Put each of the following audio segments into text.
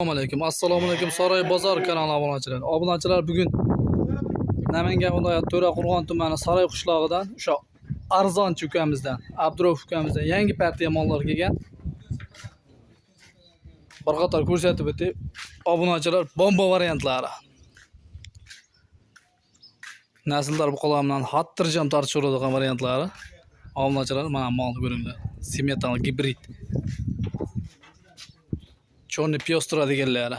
Assalomu alaykum. Saroy bozor kanali obunachilar. Obunachilar bugun Namangan viloyati To'raqo'rg'on tumani Saroy qishlog'idan o'sha arzonchi ukamizdan, Abdurov ukamizdan yangi partiya mollar kelgan. Bir qator ko'rsatib o'tib, obunachilar bomba variantlari. Nasllar buqalardan xotirjam tortishadigan variantlari. Obunachilar mana molni ko'ringlar. Simetal gibrid. Chorni piyostra deganlari.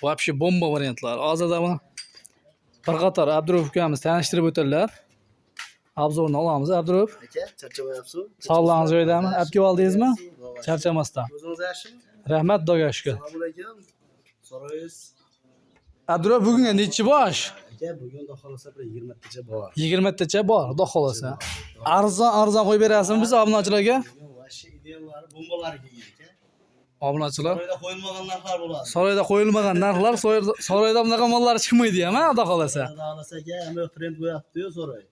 Вообще bomba variantlar. Hozirda mana bir qator Abdurov ukamiz tanishtirib o'tadilar. Obzorni olamiz. Abdurov aka, charchamayapsiz? sog'lig'ingiz joyidami? Olib kelib oldingizmi? Charchamasdan. O'zingiz yaxshimi? Rahmat, Xudoga shukr. Assalomu alaykum. So'raysiz. Abdurov bugunga nechi bosh? Aka, bugun xudo xolasa bir 20 tacha bor. 20 tacha bor, xudo xolasa. Arzon qo'yib berasizmi biz obunachilarga? Vashi ideallari, bombalari kelgan aka. Obunachilar Saroyda qo'yilmagan narxlar bo'ladi. Saroyda qo'yilmagan narxlar, Saroyda bunaqa mollar chiqmaydi-ku, xudo xolasa. Xudo xolasa aka, hamma trend qo'yapti-yu Saroy.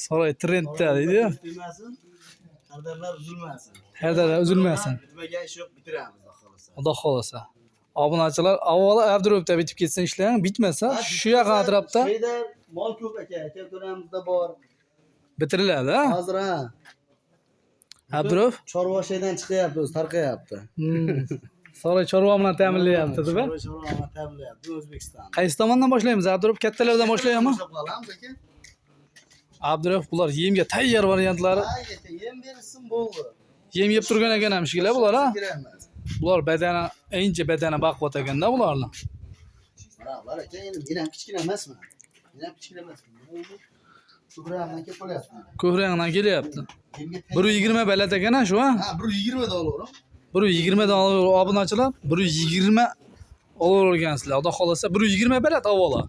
Saroy trendda deydi-yu. Uzilmasin, qadrlar uzilmasin. Haydar uzilmasin. Bitmagan ish yo'q, bitiramiz xudo xolasa. Xudo xolasa. Obunachilar avvalo Abdurovda bitib ketsin ishlang, bitmasa shu yoq atrofda Şeyda mol ko'p aka, ko'ramizda bor. bitiriladi. Hozir ha. Abdurov Chorva shaydan chiqyapti, o'zi tarqayapti. Saroy chorva bilan ta'minlayapti, deb. Chorva bilan ta'minlayapti O'zbekiston. Qaysi tomondan boshlaymiz? Abdurov kattalardan boshlayapmi? Qolamiz aka. Abdurov bular yemga tayyor variantlari. Ha, aka, yem bersin bo'ldi. Yem yeb turgan ekan ham ishlar bular, ha? Kiramiz. Bular badana, ancha badana baquvvat ekanda bularni. Mana bular aka, endi men ham kichkina emasman. Men ham kichkina emasman. Ko'prog'dan kelib qolyapti. Ko'hrangdan kelyapti. Yemga 120 balat ekan shu, ha? Ha, 120 dan olaveram. 120 dan obunachilar, 120 olavergansizlar. Xudo xolasa 120 balat avvalo.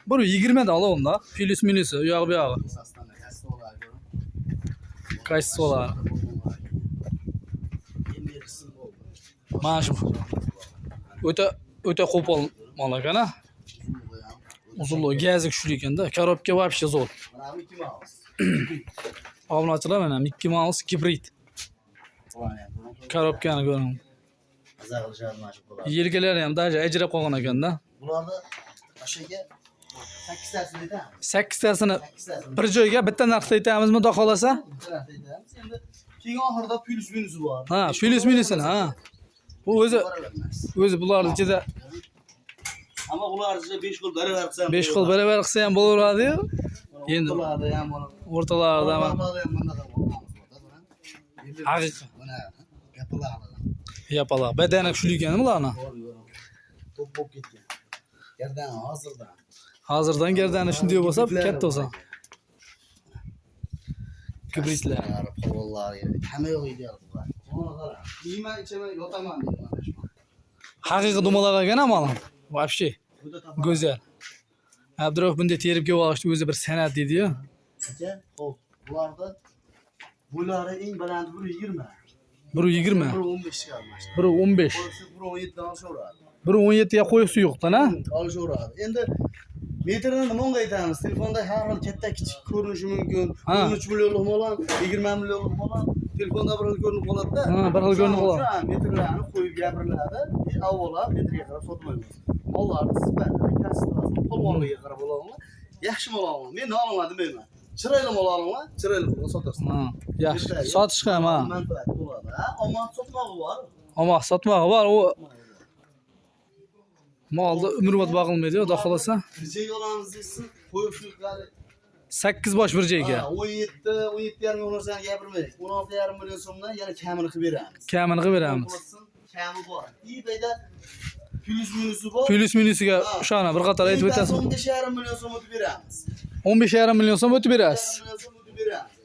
120 dan olavunda. Plus minusi, u yoq bu yog'i. Asosdan Kaysolar. Yem bersin bo'ldi. Mana shu. O'ta qo'pol mol ekan, ha? Uzunluğu gazi kuchli ekanda, korobka вообще zo'r. Mana bu 2 mouse. Obunachilar mana Mickey Mouse gibrid. Korobkani ko'ring. Maza qilishadi mana shu qo'llar. Yelkalari ham daja ajrab qolgan ekanda. Bularda o'shaga 8 tasini aytamiz. 8 tasini 8 tasini. bir joyga bitta narxda aytamizmi, xudo xolasa? Aytamiz. Endi keyin oxirida plus minusi bor. Ha, plus minusini, ha. Bu o'zi bularning ichida Ama ular ichida 5 xil baravar qilsa ham 5 xil baravar qilsa ham bo'laveradi-yu. Endi o'rtalarda ham bor. o'rtalarida ham haqiqat Mana gapilar. yapalar. Badana kuchli ekan bularni. Top bo'lib ketgan. Yerdan hozirdan. Hozirdan gardani shunday bo'lsa, katta bo'lsa. Kibritlar. Pollar, hamma yo'q ideal bular. Mana qara. Yeyman, ichaman, yotaman deydi mana shu. Haqiqiy dumalar ekan amalan. Вообще go'zal. Abdurov bunday terib kelib olishni o'zi bir san'at deydi-yu. Aka, xo'p, bularda bo'ylari eng balandi 120. 120, 115 chiqarmoqchi. 115, 117 dan olishaveradi. 117 ga qo'yisi yo'q-da-na? Olishaveradi. Endi metrni nimaga aytamiz? Telefonda har xil katta kichik ko'rinishi mumkin. 13 millionlik molan, 20 millionlik molan telefonda bir xil ko'rinib qoladi-da. Ha, bir xil ko'rinib qoladi. Ha, metrlarni qo'yib gapiriladi. Avvalo metrga qarab sotmaymiz. Mollarni sifatini, kasbini, polvonligiga qarab olamizlar. Yaxshi mol olaman. Men olaman demayman. Chiroyli mol olaman, chiroyli qilib sotasan. Ha, yaxshi. Sotish ham, ha. Manfaat bo'ladi. Ha, omad sotmog'i bor. Ammo sotmog'i bor, u molni umrbod boqilmaydi, xudo xolasa. Birjaga olamiz deysiz, qo'yib suyuqlari 8 bosh bir joyga. 17, 17,5 million narsani gapirmaylik. 16,5 million so'mdan yana kamini qilib beramiz. Kamini qilib beramiz. Kami bor. eBayda plus minusi bor. Plus minusiga o'shani bir qator aytib o'tasiz. 15,5 million so'm o'tib beramiz. 15,5 million so'm o'tib berasiz. 15,5 million so'm o'tib beramiz.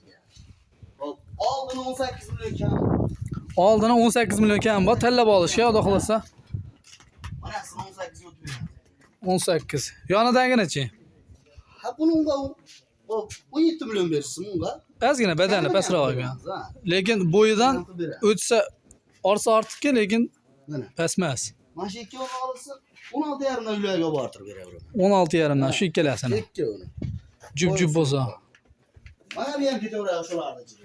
Hop, oldin 18 million kam. Oldin 18 million kam bor, tanlab olishga, xudo xolasa. Mana 18 ga o'tib beramiz. 18. Yonidagini-chi? Ha, bunga 17 million bersin bunga. Ozgina badani pastroq ekan. Lekin bo'yidan o'tsa orsa ortiqcha, lekin Mana. pasmas. Mana shu ikki o'g'il olsa 16,5 dan uylarga olib bortirib beraveraman. 16,5 dan shu ikkalasini. Ikki uni. Jub bo'lsa. Mana bu ham ketaveradi shularni ichida.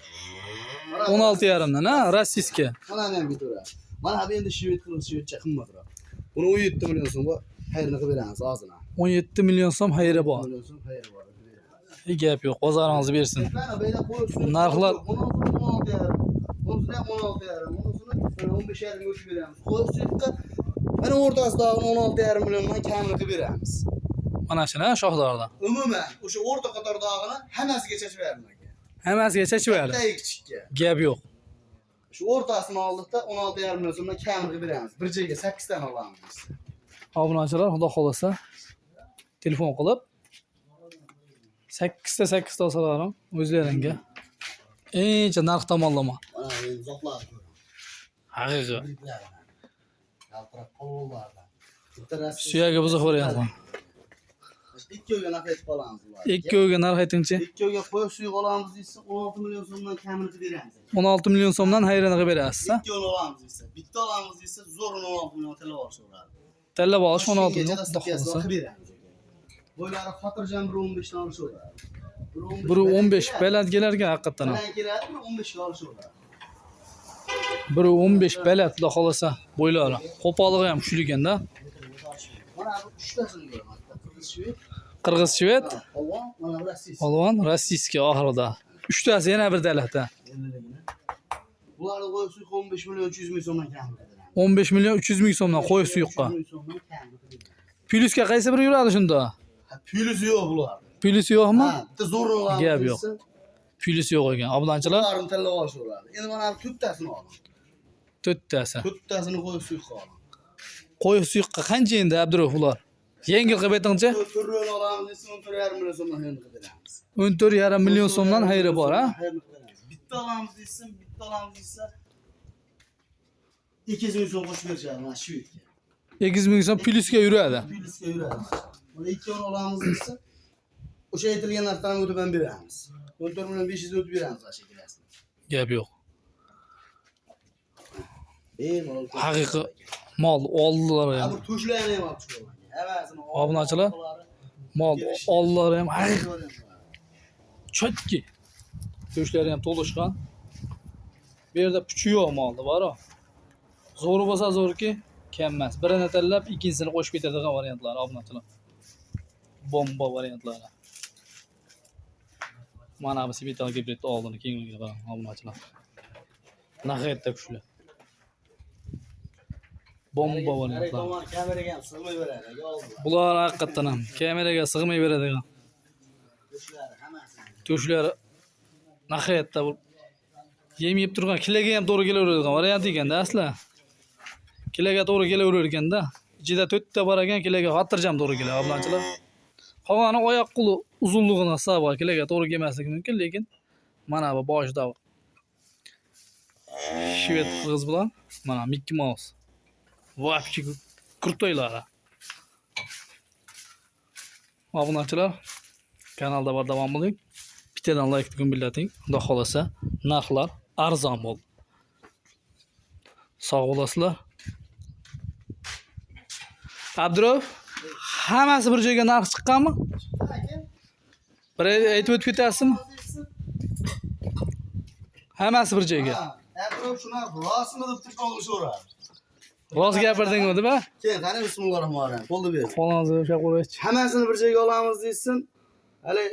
16,5 dan, ha, rossiyskiy. Mana bu ham ketaveradi. Mana bu endi shved qilib shvedcha qimmatroq. Bunu 17 milyon so'mga xayrını qilib beramiz og'zina. 17 milyon so'm xayri bor. 17 milyon so'm xayri bor. Gap yo'q, bozoringizni bersin. Mana beyda qo'yib Narxlar 16 yarim. Bunun 16 yarim. Bunun 15 yarim o'tib beramiz. Qo'yib suyuqqa mana o'rtasida 16 yarim milliondan kamini qilib beramiz. mana shuna shoxlardan. Umuman o'sha o'rta qatordag'ini hammasiga chechib bermaydi. Hammasiga chechib beradi. Bitta kichikka. Gap yo'q. Shu o'rtasini oldiqda 16 yarim million so'mdan kamini qilib beramiz. Bir joyga 8 dan olamiz biz. Obunachilar, xudo xolasa telefon qilib 8 ta 8 ta olsalarim o'zlaringga encha narx tomonlama. Mana endi uzoqlar ko'ring. Haqiqiy. Yaltirab qolganlardan. Bitta rasm. Suyagi buzuq variantlar. Ikkovga narx aytib qolamiz ular. Ikkoviga narx aytingchi. Ikkovga qo'yib suyuq olamiz desa 16 million so'mdan kamini qilib beramiz. 16 milyon so'mdan hayrini qilib berasiz. Ikkovini olamiz desa, bitta olamiz desa zo'rini 16 million TL olishadi. Tallab olish 16 milyon. Xudo Xudo xolasa. qilib beramiz. Bo'ylari xotirjam 1.15 dan olishadi. 1.15 baland kelarkan haqiqatan ham. Bilan keladi, 1.15 ga olishadi. 1.15 baland, xudo xolasa bo'ylari. Qo'pollig'i ham kuchli ekanda. Mana bu 3 tasini ko'raman. Qirg'iz shved, Qirg'iz shved, polvon, mana bu rossiyskiy. polvon, rossiyskiy oxirida. 3 tasi yana bir davlatda. Bularni qo'yib suyuq 15 million 300 ming so'mdan kam qiladi. 15 milyon 300 ming so'mdan qo'yib suyuqqa. Plyusga qaysi biri yuradi shunda? Plyus yo'q bular. Plyus yo'qmi? Ha, bitta zo'rini olamiz. Gap yo'q. Plyus yo'q ekan. Obunachilar Bularni tanlab olishadi. Endi mana bu 4 tasini oling. 4 tasi. 4 tasini qo'yib suyuqqa oling. Qo'yib suyuqqa qancha endi Abdurov ular? Yengil qilib aytingchi. 4 olamiz desa 14,5 million so'mdan xayrni qilib beramiz. 14,5 million so'mdan xayri bor, ha? Bitta olamiz desa 200 ming so'm qo'shib berishadi mana shvedga. 200 ming so'm plyusga yuradi. Plyusga yuradi. Mana ikkovini olamiz desa o'sha aytilgan narxdan o'tib ham beramiz. 14 million 500 o'tib beramiz o'sha kelasini. Gap yo'q. Malol. Haqiqiy mol oldilar ham. Bu to'shlarni ham olib chiqaman. Hammasini Obunachilar mol oldilar ham haqiqiy chotki. To'shlari ham to'lishgan. Bu yerda puchi yo'q molda, bor-ku. Zo'ri bo'lsa zo'rki, kam emas. Birini tanlab, ikkinchisini qo'shib ketadigan variantlar, obunachilar. Bomba variantlari. Mana bu Sibital gibridni oldini kengligiga qarang, obunachilar. Nahayotda kuchli. Bomba variantlar. Kameraga ham sig'may beradi. Yolg'on. Bular haqiqatan ham kameraga sig'may beradigan. To'shlari hammasi. To'shlari nahayotda bu yem yeb turgan, kilaga ham to'g'ri kelaveradigan variant ekanda asli. Kilaga to'g'ri kelaverar ekanda. Ichida 4 ta bor ekan, kilaga xotirjam to'g'ri keladi, obunachilar. Qolgani oyoq qo'li uzunligini hisobiga kilaga to'g'ri kelmasligi mumkin, lekin mana bu boshida shved qirg'iz bilan mana Mickey Mouse. Voapchi kurtoylari. Obunachilar, kanalda bor davom qiling. Bittadan like tugum billating. Xudo xolasa, narxlar arzon bo'ldi. Sog' bo'lasizlar. Abdurov, hammasi bir joyga narx chiqqanmi? Bir aytib o'tib ketasizmi? Hammasi bir joyga. Abdurov shuni rostmi deb turib olishadi. Rost gapirdingmi deb? Keyin qani bismillahirrohmanirrohim. Qo'lni ber. Qo'lingizni o'sha qo'yach. Hammasini bir joyga olamiz desin. Hali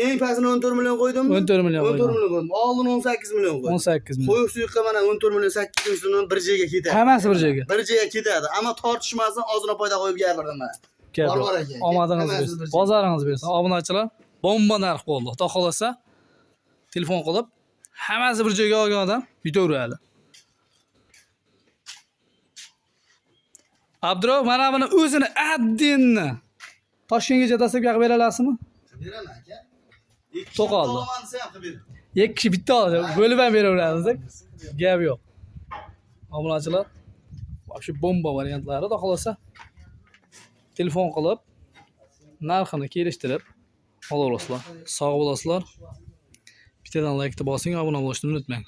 eng pastini 14 million qo'ydim. 14 million 14 million qo'ydim. Oldin 18 million qo'ydim. 18 million. Qo'yib suyuqqa mana 14 million 8 ming so'mdan bir joyga ketadi. Hammasi bir joyga. Bir joyga ketadi. Ammo tortishmasdan ozgina foyda qo'yib gapirdim mana. Bor ekan. Omadingiz bersin. Bozoringiz bersin. Obunachilar, bomba narx bo'ldi. Xudo xolasa, telefon qilib, hammasi bir joyga olgan odam yutaveradi. Abdurov, mana buni o'zini addinni Toshkentgacha tashlab yoqib bera olasizmi? Beraman aka. To'qoldi. Olaman desa ham qilib ber. Ikki kishi bitta oladi. Bo'lib ham beraveramiz. Gap yo'q. Obunachilar, shu bomba variantlari, xudo xolasa, telefon qilib, narxini kelishtirib olaverasizlar. Sog' bo'lasizlar. Bittadan like bosing, obuna bo'lishni unutmang.